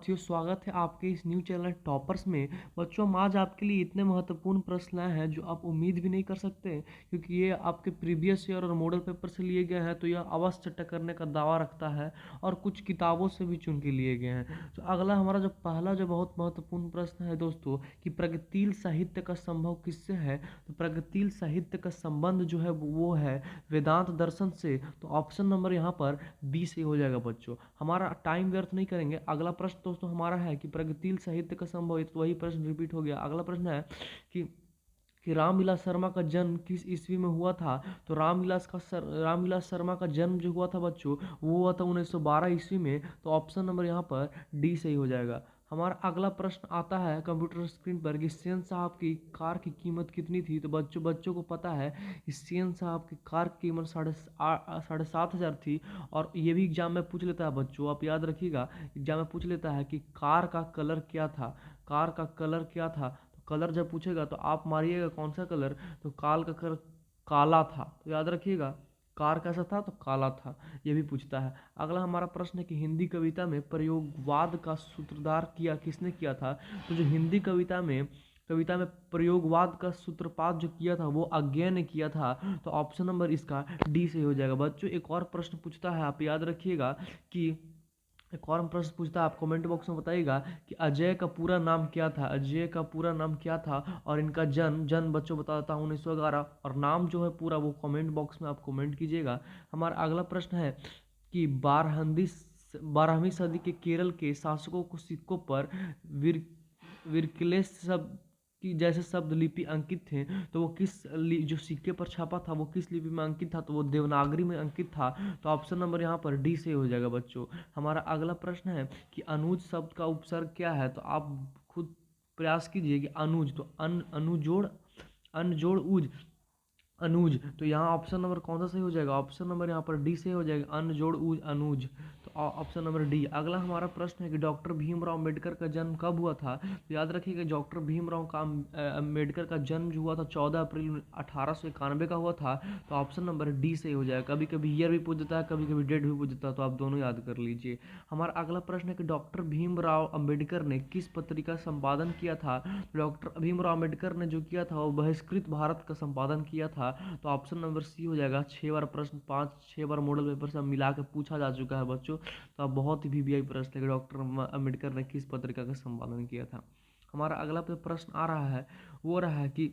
साथियों, स्वागत है आपके इस न्यू चैनल टॉपर्स में। बच्चों, हम आज आपके लिए इतने महत्वपूर्ण प्रश्न लाए हैं जो आप उम्मीद भी नहीं कर सकते, क्योंकि ये आपके प्रीवियस ईयर और मॉडल पेपर से लिए गए हैं। तो यह अवश्य टक्कर का दावा रखता है और कुछ किताबों से भी चुन के लिए गए हैं। तो अगला हमारा जो पहला जो बहुत महत्वपूर्ण प्रश्न है दोस्तों, कि प्रगतिशील साहित्य का संभव किससे है। तो प्रगतिशील साहित्य का संबंध जो है वो है वेदांत दर्शन से। तो ऑप्शन नंबर यहाँ पर बी से हो जाएगा बच्चों। हमारा टाइम व्यर्थ नहीं करेंगे। अगला प्रश्न दोस्तों हमारा है कि प्रगतिशील साहित्य का संभव है, तो वही प्रश्न रिपीट हो गया। अगला प्रश्न है कि रामविलास शर्मा का जन्म किस ईस्वी में हुआ था। तो रामविलास शर्मा का जन्म जो हुआ था बच्चों, वो हुआ था 1912 ईस्वी में। तो ऑप्शन नंबर यहाँ पर डी सही हो जाएगा। हमारा अगला प्रश्न आता है कंप्यूटर स्क्रीन पर कि सेन साहब की कार की कीमत कितनी थी। तो बच्चों को पता है कि सेन साहब की कार की कीमत 7,500 थी। और ये भी एग्जाम में पूछ लेता है बच्चों, आप याद रखिएगा, एग्जाम में पूछ लेता है कि कार का कलर क्या था। कार का कलर क्या था, तो कलर जब पूछेगा तो आप मारिएगा कौन सा कलर, तो कार का कलर काला था। तो याद रखिएगा, कार कैसा था, तो काला था। ये भी पूछता है। अगला हमारा प्रश्न है कि हिंदी कविता में प्रयोगवाद का सूत्रधार किसने किया था। तो जो हिंदी कविता में प्रयोगवाद का सूत्रपात जो किया था वो अज्ञेय ने किया था। तो ऑप्शन नंबर इसका डी से हो जाएगा बच्चों। एक और प्रश्न पूछता है, आप याद रखिएगा कि एक और प्रश्न पूछता है, आप कमेंट बॉक्स में बताइएगा कि अजय का पूरा नाम क्या था। अजय का पूरा नाम क्या था और इनका जन्म बच्चों बता देता हूँ 1911। और नाम जो है पूरा वो कमेंट बॉक्स में आप कमेंट कीजिएगा। हमारा अगला प्रश्न है कि 12वीं सदी के केरल के शासकों को सिक्कों पर विरक्लेस शब्द की जैसे शब्द लिपि अंकित थे। तो वो जो सिक्के पर छापा था वो किस लिपि में अंकित था। तो वो देवनागरी में अंकित था। तो ऑप्शन नंबर यहाँ पर डी से हो जाएगा बच्चों। हमारा अगला प्रश्न है कि अनुज शब्द का उपसर्ग क्या है। तो आप खुद प्रयास कीजिए कि अनुज, तो अनुजोड़ अनजोड़ उज अनुज। तो यहाँ ऑप्शन नंबर कौन सा सही हो जाएगा, ऑप्शन नंबर यहाँ पर डी से हो जाएगा, अन जोड़ उज अनुज। तो ऑप्शन नंबर डी। अगला हमारा प्रश्न है कि डॉक्टर भीमराव अम्बेडकर का जन्म कब हुआ था। तो याद रखिएगा, डॉक्टर भीमराव का अम्बेडकर का जन्म जो हुआ था 14 अप्रैल 1891 का हुआ था। तो ऑप्शन नंबर डी से हो जाएगा। कभी कभी ईयर भी पूछ देता है, कभी कभी डेट भी पूछ देता है, तो आप दोनों याद कर लीजिए। हमारा अगला प्रश्न है कि डॉक्टर भीमराव अम्बेडकर ने किस पत्रिका संपादन किया था। डॉक्टर भीमराव अम्बेडकर ने जो किया था वो बहिष्कृत भारत का संपादन किया था। तो ऑप्शन नंबर सी हो जाएगा। 6 बार प्रश्न 5-6 बार मॉडल पेपर से मिला के पूछा जा चुका है बच्चों। तो अब बहुत ही वीवीआई प्रश्न है कि डॉक्टर अम्बेडकर ने किस पत्रिका का संपादन किया था। हमारा अगला प्रश्न आ रहा है, वो रहा है कि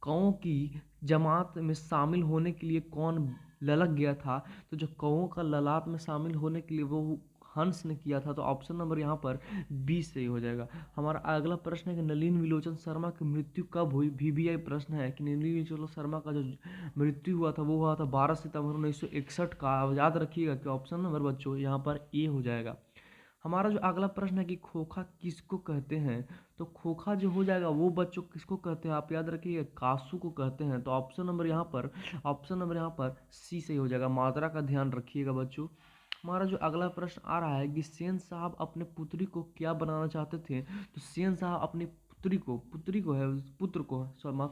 कौओं की जमात में शामिल होने के लिए कौन ललक गया था। तो जो कौओं का ललाट में शामिल होने के लिए वो हंस ने किया था। तो ऑप्शन नंबर यहाँ पर बी सही हो जाएगा। हमारा अगला प्रश्न है कि नलिन विलोचन शर्मा की मृत्यु कब हुई। वीवीआई प्रश्न है कि नलिन विलोचन शर्मा का जो मृत्यु हुआ था वो हुआ था 12 सितंबर 1961 का। याद रखिएगा कि ऑप्शन नंबर बच्चों यहाँ पर ए हो जाएगा। हमारा जो अगला प्रश्न है कि खोखा किसको कहते हैं। तो खोखा जो हो जाएगा वो बच्चों किसको कहते हैं, आप याद रखिए, कासू को कहते हैं। तो ऑप्शन नंबर यहाँ पर सी से हो जाएगा। मात्रा का ध्यान रखिएगा बच्चों। हमारा जो अगला प्रश्न आ रहा है कि सेन साहब अपने पुत्री को क्या बनाना चाहते थे। तो सेन साहब अपनी माफ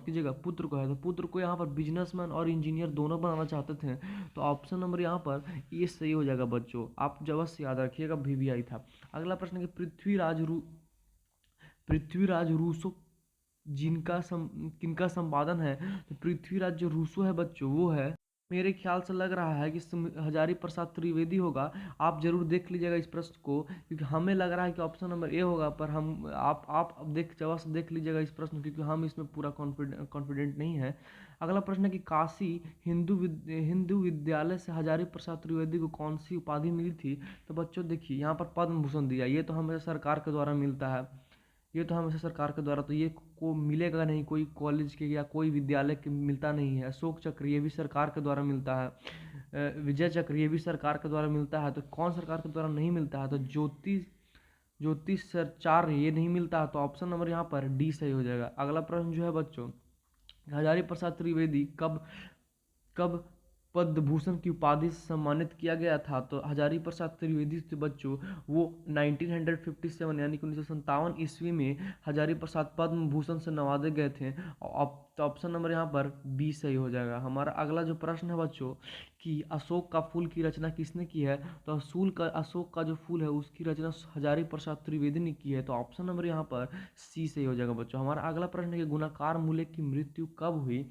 कीजिएगा, पुत्र को है, तो पुत्र को यहाँ पर बिजनेसमैन और इंजीनियर दोनों बनाना चाहते थे। तो ऑप्शन नंबर यहाँ पर ये सही हो जाएगा बच्चों। आप जब अवश्य याद रखिएगा, वीवीआई था। अगला प्रश्न है कि पृथ्वीराज रूसो किनका संपादन है। तो पृथ्वीराज जो रूसो है बच्चों वो है, मेरे ख्याल से लग रहा है कि हजारी प्रसाद त्रिवेदी होगा। आप जरूर देख लीजिएगा इस प्रश्न को, क्योंकि हमें लग रहा है कि ऑप्शन नंबर ए होगा, पर हम आप देख लीजिएगा इस प्रश्न, क्योंकि हम इसमें पूरा कॉन्फिडेंट नहीं है। अगला प्रश्न है कि काशी हिंदू विद्यालय से हजारी प्रसाद त्रिवेदी को कौन सी उपाधि मिली थी। तो बच्चों देखिए, यहाँ पर पद्म भूषण दिया, ये तो हमें सरकार के द्वारा मिलता है, ये तो हमेशा सरकार के द्वारा, तो ये को मिलेगा नहीं, कोई कॉलेज के या कोई विद्यालय के मिलता नहीं है। अशोक चक्र ये भी सरकार के द्वारा मिलता है। विजय चक्र ये भी सरकार के द्वारा मिलता है। तो कौन सरकार के द्वारा नहीं मिलता है, तो ज्योतिषाचार्य ये नहीं मिलता है। तो ऑप्शन नंबर यहाँ पर डी सही हो जाएगा। अगला प्रश्न जो है बच्चों, हजारी प्रसाद त्रिवेदी कब पद्म भूषण की उपाधि से सम्मानित किया गया था। तो हजारी प्रसाद त्रिवेदी थे बच्चों, वो 1957 यानी कि 1957 ईस्वी में हजारी प्रसाद पद्म भूषण से नवाजे गए थे। और तो ऑप्शन नंबर यहाँ पर बी सही हो जाएगा। हमारा अगला जो प्रश्न है बच्चों कि अशोक का फूल की रचना किसने की है, तो अशोक का जो फूल है उसकी रचना हजारी प्रसाद त्रिवेदी ने की है। तो ऑप्शन नंबर यहाँ पर सी सही हो जाएगा बच्चों। हमारा अगला प्रश्न है कि गुणाकार मूल्य की मृत्यु कब हुई।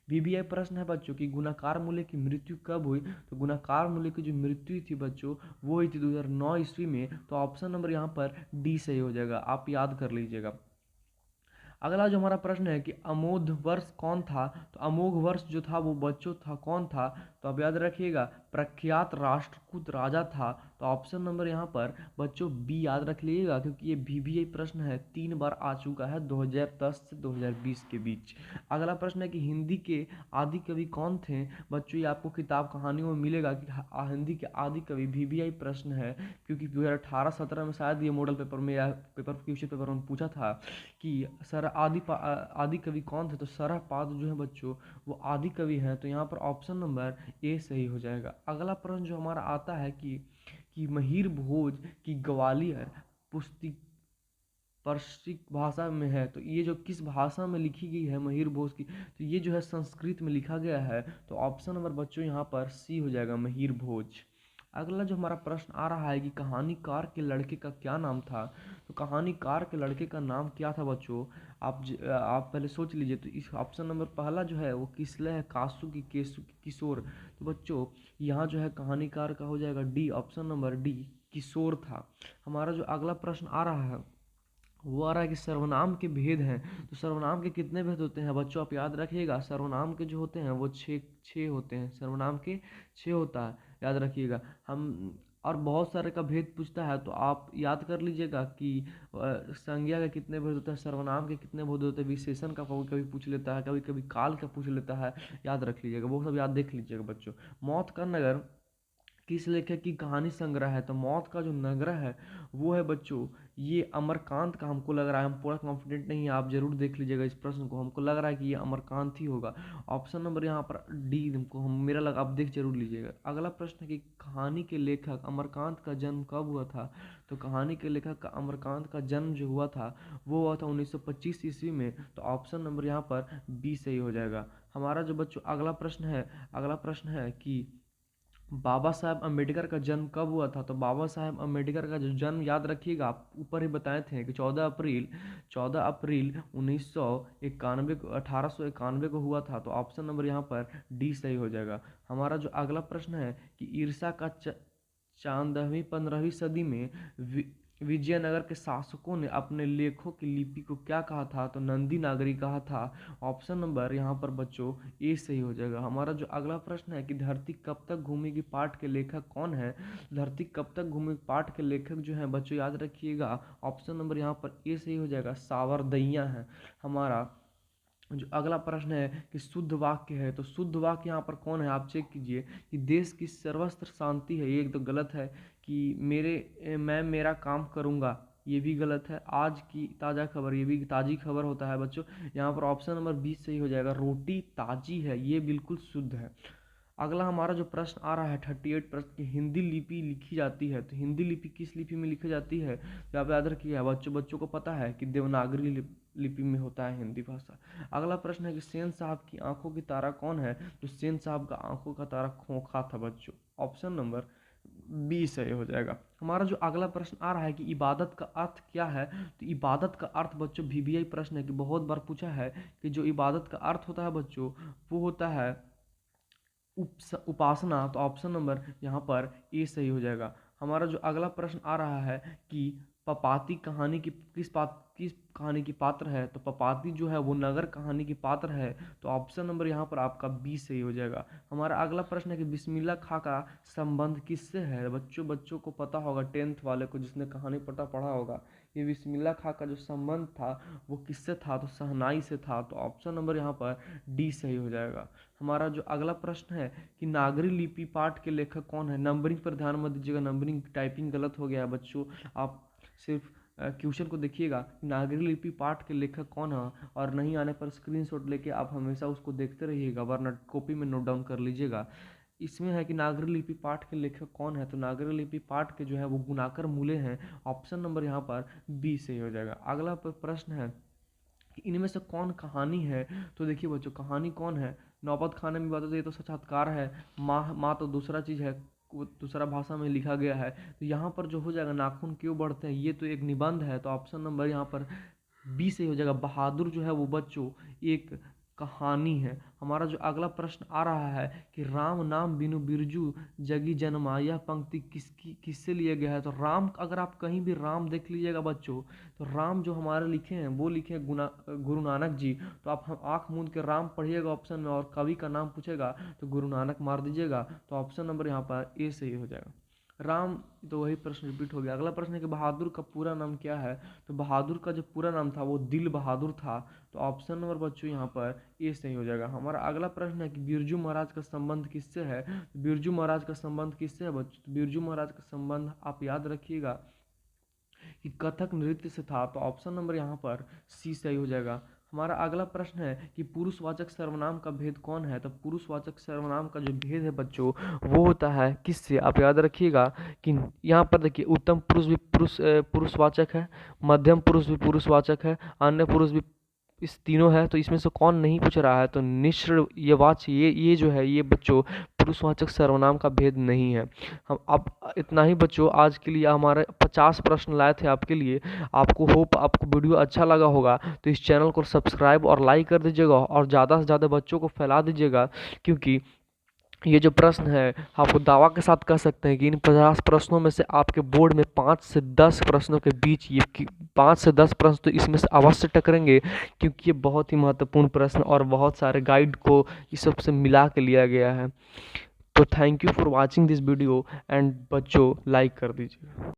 वीवीआई प्रश्न है बच्चों कि गुणाकार मूल्य की मृत्यु कब हुई। तो गुणाकार मूल्य की जो मृत्यु थी बच्चों वो हुई थी 2009 ईस्वी में। तो ऑप्शन नंबर यहाँ पर डी सही हो जाएगा, आप याद कर लीजिएगा। अगला जो हमारा प्रश्न है कि अमोघ वर्ष कौन था। तो अमोघ वर्ष जो था वो बच्चों था कौन था, तो आप याद रखिएगा प्रख्यात राष्ट्रकूट राजा था। तो ऑप्शन नंबर यहाँ पर बच्चों बी याद रख लीजिएगा, क्योंकि ये वीवीआई प्रश्न है, 3 बार आ चुका है 2010 से 2020 के बीच। अगला प्रश्न है कि हिंदी के आदि कवि कौन थे। बच्चों ये आपको किताब कहानियों में मिलेगा कि हिंदी के आदि कवि, वीवीआई प्रश्न है, क्योंकि 2018-17 में शायद ये मॉडल पेपर में या पेपर क्वेश्चन पेपर में पूछा था कि सर आदि कवि कौन थे। तो सरहपाद जो है बच्चों वो आदि कवि हैं। तो यहाँ पर ऑप्शन नंबर ए सही हो जाएगा। अगला प्रश्न जो हमारा आता है कि महिर भोज की ग्वालियर पुस्तिक पर्शिक भाषा में है। तो ये जो किस भाषा में लिखी गई है महिर भोज की, तो ये जो है संस्कृत में लिखा गया है। तो ऑप्शन नंबर बच्चों यहाँ पर सी हो जाएगा, महिर भोज। अगला जो हमारा प्रश्न आ रहा है कि कहानीकार के लड़के का क्या नाम था। तो कहानीकार के लड़के का नाम क्या था बच्चों, आप पहले सोच लीजिए। तो इस ऑप्शन नंबर पहला जो है वो किसले है, कासू की, केसु की, किशोर। तो बच्चों यहाँ जो है कहानीकार का हो जाएगा डी, ऑप्शन नंबर डी किशोर था। हमारा जो अगला प्रश्न आ रहा है वो आ रहा है कि सर्वनाम के भेद हैं। तो सर्वनाम के कितने भेद होते हैं बच्चों, आप याद रखिएगा। सर्वनाम के जो होते हैं वो छः होते हैं, सर्वनाम के 6 होता है, याद रखिएगा। हम और बहुत सारे का भेद पूछता है तो आप याद कर लीजिएगा कि संज्ञा के कितने भेद होते हैं, सर्वनाम के कितने भेद होते हैं, विशेषण का कभी कभी पूछ लेता है, कभी कभी काल का पूछ लेता है, याद रख लीजिएगा, वो सब याद देख लीजिएगा बच्चों। मौत का नगर किस लेखक की कहानी संग्रह है। तो मौत का जो नगरा है वो है बच्चों ये अमरकांत का, हमको लग रहा है, हम पूरा कॉन्फिडेंट नहीं है, आप जरूर देख लीजिएगा इस प्रश्न को, हमको लग रहा है कि ये अमरकांत ही होगा। ऑप्शन नंबर यहाँ पर डी हमको हम मेरा लगा, आप देख जरूर लीजिएगा। अगला प्रश्न है कि कहानी के लेखक अमरकांत का जन्म कब हुआ था। तो कहानी के लेखक का अमरकांत का जन्म जो हुआ था वो हुआ था 1925 ईस्वी में। तो ऑप्शन नंबर यहाँ पर बी सही हो जाएगा। हमारा जो बच्चों अगला प्रश्न है कि बाबा साहेब अम्बेडकर का जन्म कब हुआ था। तो बाबा साहेब अम्बेडकर का जो जन्म याद रखिएगा, आप ऊपर ही बताए थे कि 14 अप्रैल 1991 को 1891 को हुआ था। तो ऑप्शन नंबर यहाँ पर डी सही हो जाएगा। हमारा जो अगला प्रश्न है कि ईर्षा का चांदहवीं 15वीं सदी में विजयनगर के शासकों ने अपने लेखों की लिपि को क्या कहा था। तो नंदी नागरी कहा था। ऑप्शन नंबर यहाँ पर बच्चों ए सही हो जाएगा। हमारा जो अगला प्रश्न है कि धरती कब तक घूमेगी पाठ के लेखक कौन है। धरती कब तक घूमेगी पाठ के लेखक जो है बच्चों याद रखिएगा, ऑप्शन नंबर यहाँ पर ए सही हो जाएगा, सावरदैया है। हमारा जो अगला प्रश्न है कि शुद्ध वाक्य है। तो शुद्ध वाक्य यहाँ पर कौन है, आप चेक कीजिए कि देश की सर्वत्र शांति है, ये एक तो गलत है। कि मैं मेरा काम करूँगा, ये भी गलत है। आज की ताज़ा खबर, ये भी ताज़ी खबर होता है बच्चों। यहाँ पर ऑप्शन नंबर 20 सही हो जाएगा, रोटी ताज़ी है, ये बिल्कुल शुद्ध है। अगला हमारा जो प्रश्न आ रहा है 38 प्रश्न की हिंदी लिपि लिखी जाती है। तो हिंदी लिपि किस लिपि में लिखी जाती है, तो आप याद रखिएगा बच्चों को पता है कि देवनागरी लिपि में होता है हिंदी भाषा। अगला प्रश्न है कि सेन साहब की आंखों की तारा कौन है। तो सेन साहब का आंखों का तारा खोखा था बच्चों, ऑप्शन नंबर बी सही हो जाएगा। हमारा जो अगला प्रश्न आ रहा है कि इबादत का अर्थ क्या है। तो इबादत का अर्थ बच्चों वीवीआई प्रश्न है कि बहुत बार पूछा है कि जो इबादत का अर्थ होता है बच्चों वो होता है उपासना। तो ऑप्शन नंबर यहाँ पर ए सही हो जाएगा। हमारा जो अगला प्रश्न आ रहा है कि पपाती कहानी की किस कहानी की पात्र है। तो पपाती जो है वो नगर कहानी की पात्र है। तो ऑप्शन नंबर यहाँ पर आपका बी सही हो जाएगा। हमारा अगला प्रश्न है कि बिस्मिल्लाह खां का संबंध किससे है। बच्चों को पता होगा, 10th वाले को जिसने कहानी पढ़ा होगा, ये बिस्मिल्लाह खां का जो संबंध था वो किससे था। तो शहनाई से था। तो ऑप्शन नंबर यहाँ पर डी सही हो जाएगा। हमारा जो अगला प्रश्न है कि नागरी लिपि पाठ के लेखक कौन है। नंबरिंग पर ध्यान मत दीजिएगा, नंबरिंग टाइपिंग गलत हो गया है बच्चों। आप सिर्फ क्वेश्चन को देखिएगा, नागरी लिपि पाठ के लेखक कौन है, और नहीं आने पर स्क्रीनशॉट लेके आप हमेशा उसको देखते रहिएगा, वरना कॉपी में नोट डाउन कर लीजिएगा। इसमें है कि नागरी लिपि पाठ के लेखक कौन है, तो नागरी लिपि पाठ के जो है वो गुणाकर मूले हैं। ऑप्शन नंबर यहाँ पर बी सही हो जाएगा। अगला प्रश्न है कि इनमें से कौन कहानी है, तो देखिए बच्चों कहानी कौन है, नौबत खाने में बात होती है, ये तो साक्षात्कार है। माँ तो दूसरा चीज़ है, वो दूसरा भाषा में लिखा गया है। तो यहाँ पर जो हो जाएगा नाखून क्यों बढ़ते हैं, ये तो एक निबंध है, तो ऑप्शन नंबर यहाँ पर बी सही हो जाएगा। बहादुर जो है वो बच्चों एक कहानी है। हमारा जो अगला प्रश्न आ रहा है कि राम नाम बिनु बिरजू जगी जन्मा, यह पंक्ति किससे लिया गया है, तो राम, अगर आप कहीं भी राम देख लीजिएगा बच्चों, तो राम जो हमारे लिखे हैं वो लिखे हैं गुरु नानक जी। तो आप हम आँख मूंद के राम पढ़िएगा ऑप्शन में, और कवि का नाम पूछेगा तो गुरु नानक मार दीजिएगा। तो ऑप्शन नंबर यहाँ पर ए सही हो जाएगा। राम, तो वही प्रश्न रिपीट हो गया। अगला प्रश्न है कि बहादुर का पूरा नाम क्या है, तो बहादुर का जो पूरा नाम था वो दिल बहादुर था। तो ऑप्शन नंबर बच्चों यहाँ पर ए सही हो जाएगा। हमारा अगला प्रश्न है कि बिरजू महाराज का संबंध किससे है, तो बिरजू महाराज का संबंध किससे है बच्चों, तो बिरजू महाराज का संबंध आप याद रखिएगा कि कथक नृत्य से था। तो ऑप्शन नंबर यहाँ पर सी सही हो जाएगा। हमारा अगला प्रश्न है कि पुरुषवाचक सर्वनाम का भेद कौन है, तो पुरुषवाचक सर्वनाम का जो भेद है बच्चों वो होता है किससे, आप याद रखिएगा कि यहाँ पर देखिए उत्तम पुरुष भी पुरुषवाचक है, मध्यम पुरुष भी पुरुषवाचक है, अन्य पुरुष भी, इस तीनों है। तो इसमें से कौन नहीं पूछ रहा है, तो निश्चय ये वाच्य, ये जो है ये बच्चों पुरुषवाचक सर्वनाम का भेद नहीं है। हम अब इतना ही बच्चों, आज के लिए हमारे 50 प्रश्न लाए थे आपके लिए। आपको होप आपको वीडियो अच्छा लगा होगा, तो इस चैनल को सब्सक्राइब और लाइक कर दीजिएगा, और ज़्यादा से ज़्यादा बच्चों को फैला दीजिएगा, क्योंकि ये जो प्रश्न है आपको दावा के साथ कह सकते हैं कि इन 50 प्रश्नों में से आपके बोर्ड में 5 से 10 प्रश्नों के बीच ये 5 से 10 प्रश्न तो इसमें से अवश्य टकरेंगे, क्योंकि ये बहुत ही महत्वपूर्ण प्रश्न और बहुत सारे गाइड को इस सब से मिला के लिया गया है। तो thank you for watching this video, and बच्चों लाइक कर दीजिए।